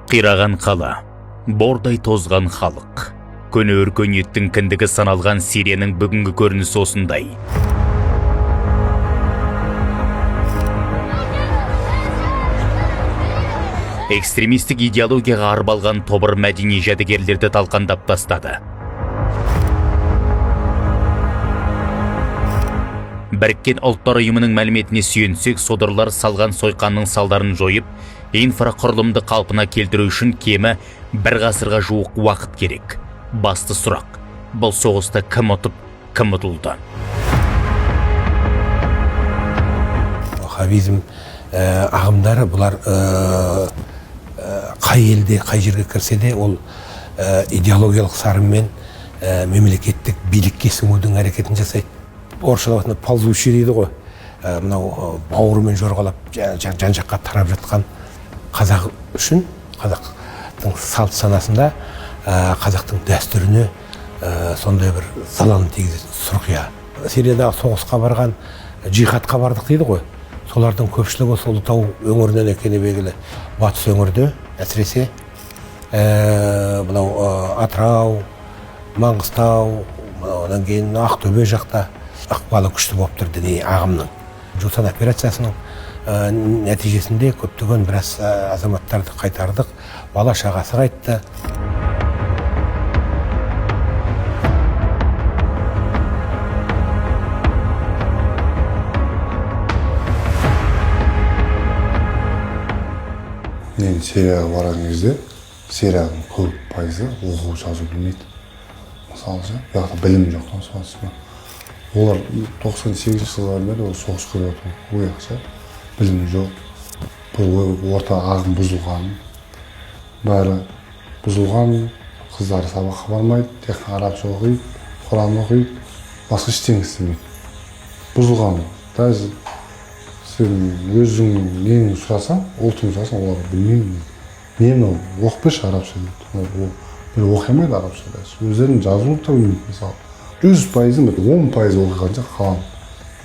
Қираған қала, бордай тозған халық. Көне өркениеттің кіндігі саналған Сирияның бүгінгі көрінісі осындай. Экстремистік идеологияға арбалған тобыр мәдени жәдігерлерді талқандап тастады. Біріккен ұлттар ұйымының мәліметіне сүйенсек, содырлар салған сойқанның салдарын жойып, инфрақұрылымды қалпына келтіру үшін кемі бір ғасырға жуық уақыт керек. Басты сұрақ: бұл соғыста кім ұтып, кім ұтылды? Ваххабизм ағымдары бұлар қай елде, қай жерге кірсе де, ол идеологиялық сарынмен мемлекеттік билікке сіңудің әрекетін жасайды. Орысшалатында ползущий дейді ғой. Мынау бауырымен жорғалап жан-жаққа тарап жатқан қазақ үшін, қазақтың салт санасында қазақтың дәстүріне сондай бір залалын тигізетін сұрқия. Сириядағы соғысқа барған, джихадқа бардық дейді ғой. Солардың көпшілігі осы Ұлытау өңірінен екені белгілі. Батыс өңірде, әсіресе мынау Атырау, Маңғыстау, одан кейін Ақтөбе жақта ықпалы күшті болып тұр діни ағымның. Жусан операциясының нәтижесінде көптеген біраз азаматтарды қайтардық, бала шағасы қайтты. Мен Сирияға барған кезде, Сирияның көп пайызы оқу жазу білмейді. Мысалы, яғни білім жоқ, сонысымен. Олар 98 жылдан бері соғыс көріп отыр. Ояқша білім жоқ. Бұл орта ағым бұзылған. Бәрі бұзылған. Қыздары сабаққа бармайды, тек арабша оқиды, Құран оқиды, басқа ештеңе істемейді. Бұзылған. Даже сен өзің нені сұрасаң, ұлтын сұрасаң, олар білмеймін. Нені оқып арабша дейді. Бір оқимайды арабша. Өздерінің жазуын да білмейді, мысалы. 100%, 10% оқиғанша қалан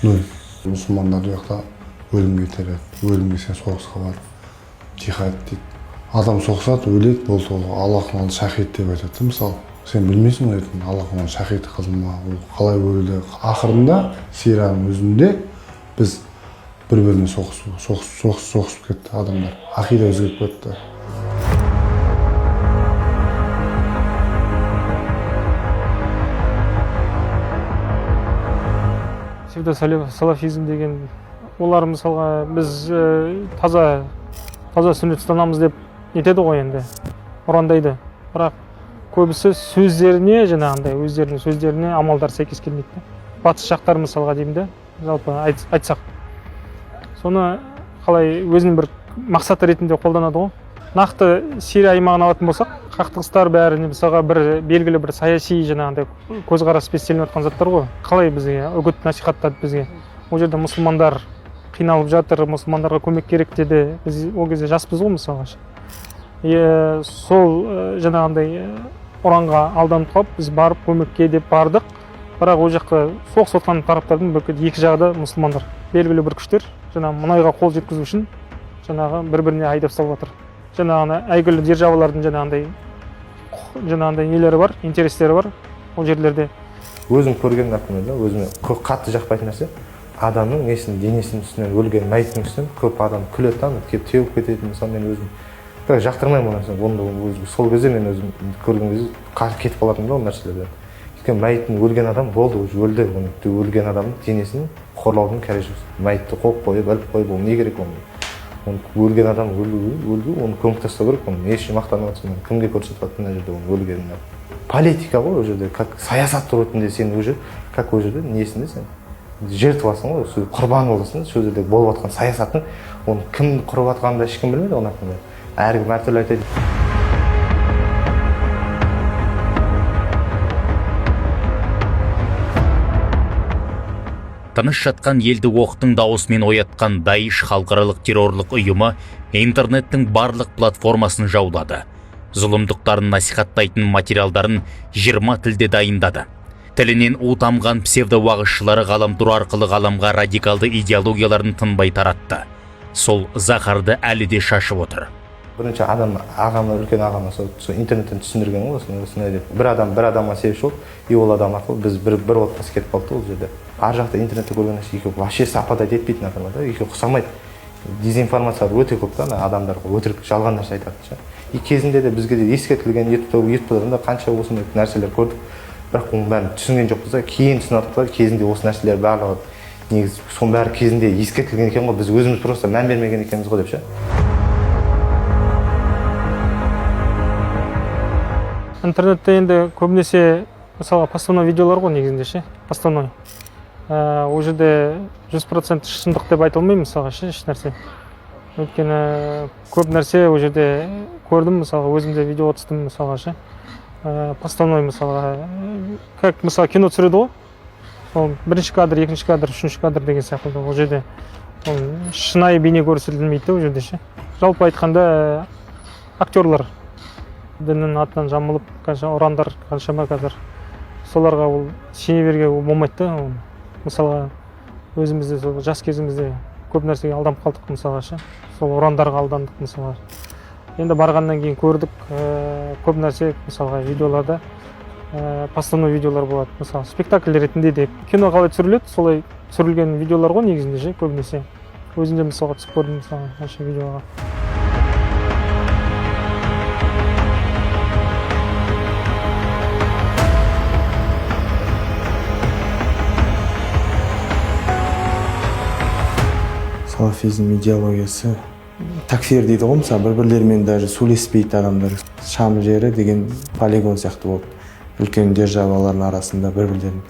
0. Мұсылмандар жақта өлімге итереді, өлімге сен соғысқа бар, жихад дейді. Адам соғысады, өледі, болды, Аллахтың алды шахид деп айтады. Мысалы, сен білмейсің ғой, Аллахтың алды шахид қылма, ол қалай өлді. Ақырында Сирияның өзінде біз бір-біріне соғысып кетті адамдар. Ақида өзгеріп кетті. Салафизм деген, олар мысалға біз таза сүннет ұстанамыз деп нетеді ғой енді, ұрандайды. Бірақ көбісі сөздеріне, жаңағындай өздерінің сөздеріне амалдар сәйкес келмейді. Батыс жақтар мысалға деймін де, жалпы айтсақ. Соны қалай өзінің бір мақсаты ретінде қолданады ғой. Нақты Сирия аймағын алатын болсақ, қақтығыстар бәрі мысалға бір белгілі бір саяси жаңағындай көзқарас пестелініп жатқан заттар ғой. Қалай бізге үгіт насихаттады бізге. Ол жерде мұсылмандар қиналып жатыр, мұсылмандарға көмек керек деді. Біз ол кезде жаспыз ғой мысалға. Сол жаңағындай ұранға алданып қалып, біз барып көмекке деп бардық. Бірақ ол жаққа соғыс отқан тараптардың екі жағы да мұсылмандар. Белгілі бір күштер жаңағы мұнайға қол жеткізу үшін жаңағы бір-біріне айдап салып жатыр. Жаңағыны әйгілі державалардың жаңағындай нелері бар, интерестері бар ол жерлерде. Өзім көрген нәрсемен, өзіме қатты жақпайтын нәрсе, адамның денесінің үстінен өлген мәйіттің үстінен көп адам күледі, келіп теуіп кететін. Мысалы мен өзім жақтырмаймын ол нәрсені. Сол кезде мен өзім көрген кезде кетіп қалатынмын ол нәрселерден. Өйткені мәйіттің өлген адам болды, өлді. Өлген адамның денесін қорлаудың керегі жоқ. Мәйітті қойып қойып, іліп қойып, ол не керек оны? Өлген адам өлді, оны көміп тастау керек, оны не үшін мақтанып жатсың, кімге көрсетіп жатыр мына жерде оның өлгенін. Политика ғой ол жерде, как саясат ретінде сен уже, как ол жерде несінде сен жертвасың ғой, құрбан боласың, сол жерде болып жатқан саясаттың, оны кім құрып жатқанын да ешкім білмейді, оның hakkında. Әркім әртүрлі айтады. Тыныш жатқан елді оқтың дауысымен оятқан Даиш халықаралық террорлық ұйымы интернеттің барлық платформасын жаулады. Зұлымдықтарын насихаттайтын материалдарын 20 тілде дайындады. Тілінен утамған псевдоуағызшылары ғаламтор арқылы ғаламға радикалды идеологияларын тынбай таратты. Сол заһарды әлі де шашып отыр. бірінші адам ағама, үлкен ағама сол интернеттен түсіндірген ғой осындай деп. Бір адамға себепші болып, и ол адам арқылы біз бір отбасы кетіп қалды ол жерде. Ар жақта интернетте көрген нәрсе екеуі вообще совпадать етпейтін адамдар да, екеуі ұқсамайды. Дезинформациялар өте көп та, адамдарға өтірік жалған нәрсе айтады ше. И кезінде де бізге де ескертілген ютубта қанша осындай нәрселер көрдік. Бірақ оның бәрін түсінген жоқпыз да, кейін түсініп жатыр. Кезінде осы нәрселер барлығы негізі соның бәрі кезінде ескертілген екен ғой, біз өзіміз просто мән бермеген екенбіз ғой деп ше. Интернетте енді көбінесе мысалға постановой видеолар ғой негізінде ше, постановой. Ол жерде 100% шындық деп айта алмаймын мысалға ше, еш нәрсе. Өйткені көп нәрсе ол жерде көрдім, мысалға өзімде видео түстім мысалға ше. Постановой мысалға, как мысалы кино түсіреді ғой. Ол бірінші кадр, екінші кадр, үшінші кадр деген сияқты ол жерде. Ол шынайы бейне көрсетілмейді ол жерде ше. Жалпы айтқанда актерлар діннің атынан жамылып, ұрандар қаншама қазір. Соларға ол сене беруге болмайды да. Мысалға өзімізде жас кезімізде көп нәрсеге алданып қалдық мысалға ше. Сол ұрандарға алдандық мысалға. Енді барғаннан кейін көрдік көп нәрсе мысалға видеоларда постановой видеолар болады. Мысалы спектакль ретінде де кино қалай түсіріледі, солай түсірілген видеолар ғой негізінде ше көбінесе. Өзімде мысалға түсіп көрдім мысалға осы видеоға. Салафизм идеологиясы такфир дейді ғой, мысалы бір-бірлерімен даже сөйлеспейді адамдар. Шам жері деген полигон сияқты болды. Үлкен державалардың арасында бір-бірлерінің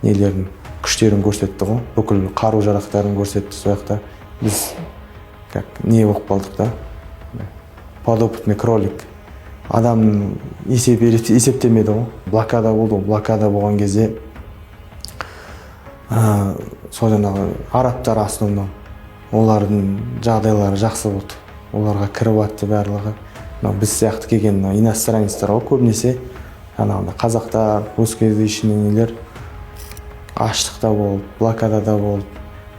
нелерін, күштерін көрсетті ғой. Бүкіл қару-жарақтарын көрсетті сол жақта. Біз как не болып қалдық да. Подопытный кролик. Адам есептемеді ғой. Блокада болды ғой. Блокада болған кезде сол жаңағы арабтар основном олардың жағдайлары жақсы болды. Оларға кіріп атты барлығы. Біз сияқты келген иностранецтер ғой көбінесе. Жаңағыда қазақтар, русскоязычный нелер аштықта болды, блокадада болды,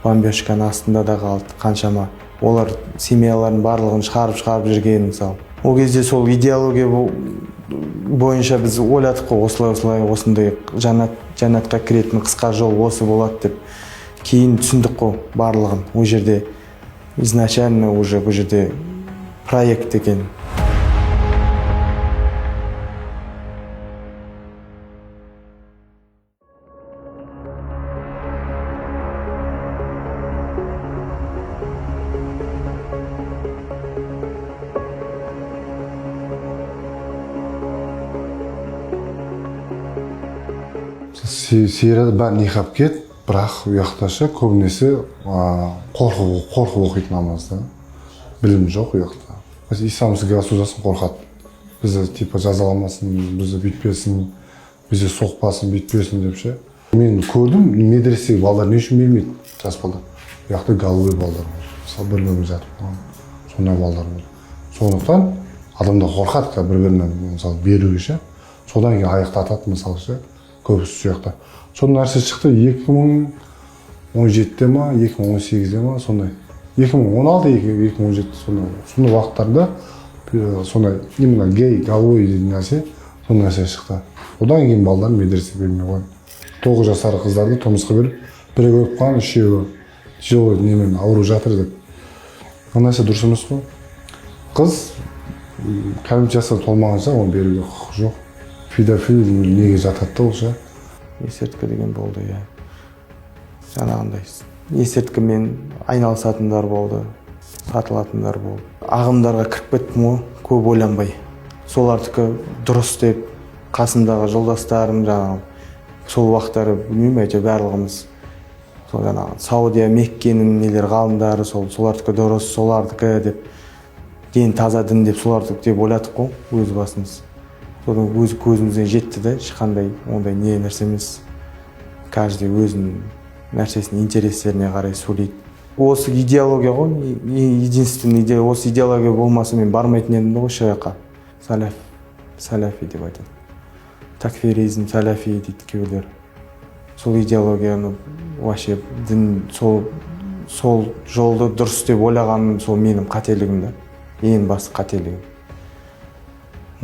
бомбежканың астында да қалды қаншама. Олар семьяларын барлығын шығарып жүрген мысалы. Ол кезде сол идеология бойынша біз ойладық қой, осындай жаннатқа кіретін қысқа жол осы болады деп. Кейін түсіндік қой барлығын. Ол жерде изначально уже бұл жерде проект екен. Серияда бәрі неғап кет, бірақ ұяқташа көбінесе қорқып оқиды намазды. Білім жоқ ұяқта. Исламский государство қорқады. Бізді типа жазаламасын, бізді бүйтпесін, бізді соқпасын, бүйтпесін деп ше. Мен көрдім, медресе балдар не үшін бермейді жас балдар. Ұяқта голубой балдар бар. Мысалы бір-бірін жатып, сондай балдар бар. Сондықтан адамдар қорқады бір-бірінен мысалы беруге ше. Содан кейін аяқтатады мысалы ше. Көбісі сұяқта. Соның нәрсе шықты 2017-де ма, 2018-де ма, сондай. 2016-2017 сондай уақыттарда сондай именно гей, голубой деген нәрсе, сондай нәрсе шықты. Одан кейін балдар медресе бермей қойды. 9 жасар қыздарды тұрмысқа беріп, бірі көріп қалған, үшеуі жоқ немен ауру жатыр деп. Бұл нәрсе дұрыс емес қой. Қыз кәмелет жасқа толмағанша оны беруге құқық жоқ. Педофил неге жатады да ол ше? Есірткі деген болды, иә. Жаңағындай есірткімен айналысатындар болды, сатылатындар болды. Ағымдарға кіріп кеттім ғой, көп ойланбай. Солардікі дұрыс деп қасымдағы жолдастарым жаңағы сол уақыттары білмеймін, әйтеуір барлығымыз сол жаңағы Саудия, Меккенің нелер ғалымдары солардікі дұрыс, солардікі деп ден таза дін деп солардікі деп ойладық қой өз басымыз. Содан өз көзімізге жетті де, ешқандай ондай не нәрсе емес. Каждый өзінің нәрсесінің интерестеріне қарай сөйлейді. Осы идеология ғой, единственный идея. Осы идеология болмаса мен бармайтын едім ғой шайқа. Салафи деп айтады. Такфиризм, салафи дейді кейбіреулер. Сол идеологияны вообще дін сол жолды дұрыс деп ойлағаным сол менің қателігім да. ең басты қателігім.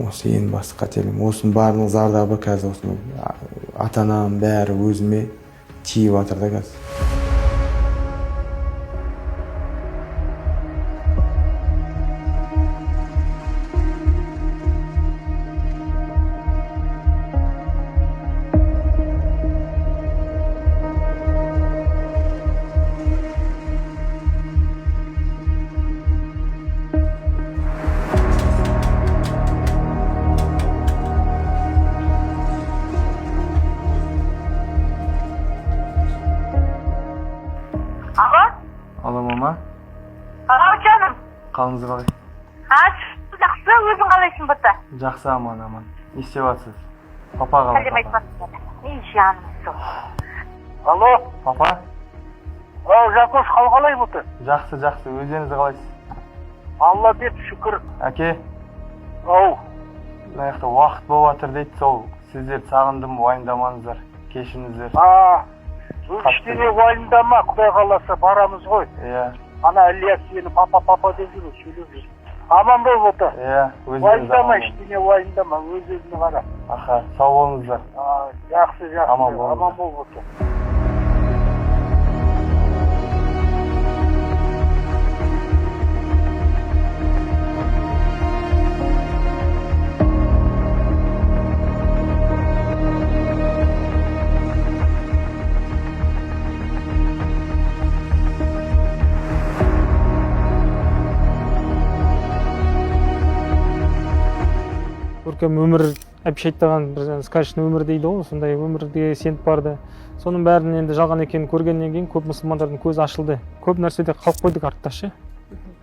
Осы ең басты қателігім. Осының барлығының зардабы қазір осының ата-анам бәрі өзіме тиіп жатыр да қазір. Алло, мама. Ау, жаным. Қалыңыз қалай? Жақсы, өзің қалайсың бұта? Жақсы, аман. Не істеп жатсыз? Папа қалай? Сәлем айтпасың. Ей, жаным сол. Алло, папа? Жақош, қал қалай бұты? Жақсы, өздеріңіз қалайсыз? Алла деп шүкір. Әке? Ау. Мына жақта уақыт болып жатыр дейді, сол сіздерді сағындым, уайымдамаңыздар, кешіріңіздер. Ештеңе уайымдама, Құдай қаласа барамыз ғой. Иә. Ана Ілияс сені папа деп жүр, сөйлеп жүр. Аман бол бұты. Иә, өздеріңіз уайымдама, ештеңе уайымдама, өз-өзіне қара. Аха, сау болыңыздар. Жақсы. Аман бол бұты. көркем өмір әбіш айтпаған бір сказочный өмір дейді ғой, сондай өмірге сеніп барды. Соның бәрінің енді жалған екенін көргеннен кейін көп мұсылмандардың көзі ашылды. Көп нәрседе қалып қойдық артта ше.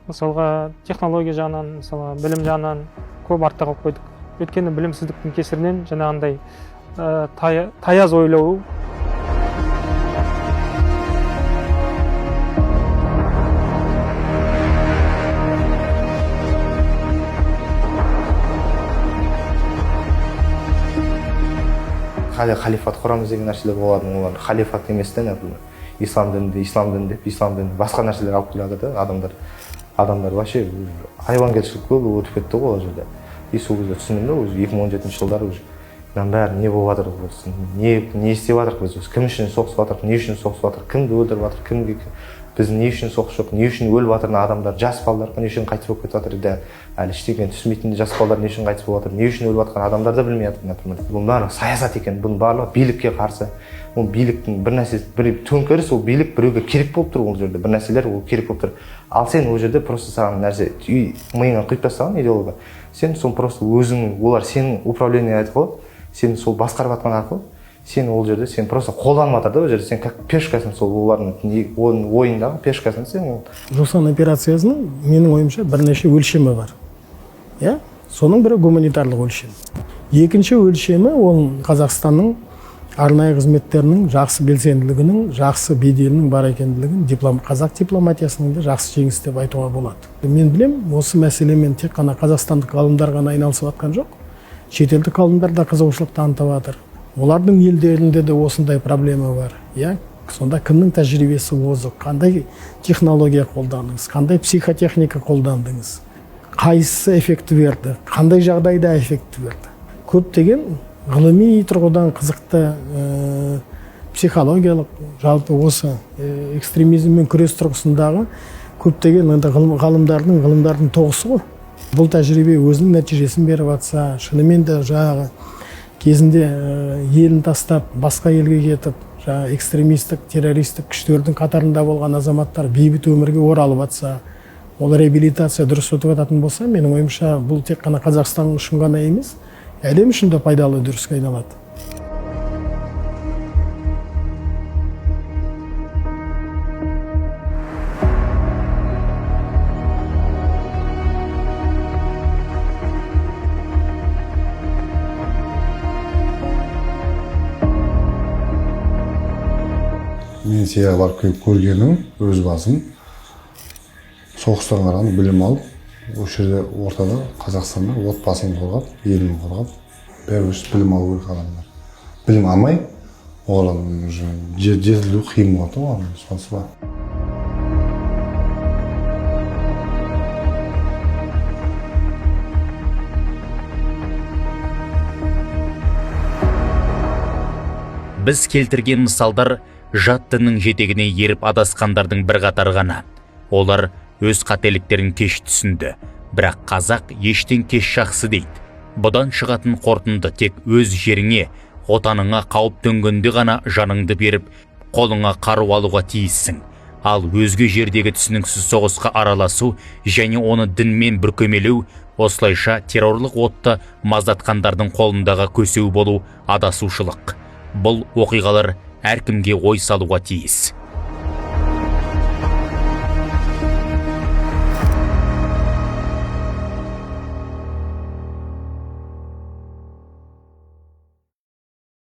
Мысалға технология жағынан, мысалға білім жағынан көп артта қалып қойдық. Өйткені білімсіздіктің кесірінен жаңағындай таяз ойлау, халифат құрамыз деген нәрселер болады. Олар халифат емес те, например, ислам дінді басқа нәрселер алып келеді да, адамдар вообще хайуанкершілік көп өтіп кетті ғой ол жерде. И сол кезде түсіндім да, өзі 2017 жылдары уже мынаның бәрі не болып жатыр, не істеп жатырмық біз, кім үшін соғысып жатырмық, не үшін соғысып жатырмық, кімді өлтіріп жатыр, кімге, біз не үшін соғыс жоқ, не үшін өліп жатыр адамдар, жас балалар не үшін қайтыс болып кетіп жатыр, да әлі ештеңе түсінбейтін жас балалар не үшін қайтыс болып жатыр, не үшін өліп жатқан адамдар да білмей жатыр, например. Бұның барлығы саясат екен, бұның барлығы билікке қарсы. Ол биліктің бір нәрсе, бір төңкеріс, ол билік біреуге керек болып тұр, ол жерде бір нәрселер ол керек болып тұр. Ал сен ол жерде просто саған нәрсе миыңа құйып тастаған идеология. Сен сол просто өзің, олар сенің управление арқылы, сен сол басқарып жатқан арқылы, сен ол жерде сен просто қолданып жатыр да, ол жерде сен как пешкасың, сол олардың ойындағы пешкасың сен. Жусан операциясының менің ойымша бірнеше өлшемі бар. Иә? Соның бірі гуманитарлық өлшем. Екінші өлшемі ол Қазақстанның арнайы қызметтерінің жақсы белсенділігінің, жақсы беделінің бар екендігін қазақ дипломатиясының да жақсы жеңіс деп айтуға болады. Мен білем, осы мәселемен тек қана қазақстандық ғалымдар ғана айналысып жатқан жоқ. Шетелдік ғалымдар да қызығушылық танытып жатыр. Олардың елдерінде де осындай проблема бар. Иә? Сонда кімнің тәжірибесі озық, қандай технология қолдандыңыз, қандай психотехника қолдандыңыз, қайсысы эффекті берді, қандай жағдайда эффекті берді. Көптеген ғылыми тұрғыдан қызықты психологиялық, жалпы осы экстремизммен күрес тұрғысындағы көптеген ғалымдардың тоғысы ғой. Бұл тәжірибе өзінің нәтижесін беріп жатса, шынымен де жаңағы кезінде елін тастап, басқа елге кетіп, экстремистік, террористік күштердің қатарында болған азаматтар бейбіт өмірге оралып жатса, ол реабилитация дұрыс өтіп жататын болса, менің ойымша бұл тек қана Қазақстан үшін ғана емес, әлем үшін де пайдалы үрдіске айналады. Мен Сирияға барып келіп көргенім, өз басым соғыстан қарағанда білім алып, осы жерде ортада Қазақстанда отбасын қорғап, елін қорғап, бәрі білім алу керек адамдар. Білім алмай, олардың жетілу қиын болады ғой, сонысы бар. Біз келтірген мысалдар жат діннің жетегіне еріп адасқандардың бір қатары ғана. Олар өз қателіктерін кеш түсінді, бірақ қазақ ештен кеш жақсы дейді. Бұдан шығатын қорытынды тек өз жеріңе, отаныңа қауіп төнгенде ғана жаныңды беріп, қолыңа қару алуға тиіссің. Ал өзге жердегі түсініксіз соғысқа араласу және оны дінмен бүркемелеу, осылайша террорлық отты маздатқандардың қолындағы көсеу болу адасушылық. Бұл оқиғалар әркімге ой салуға тиіс.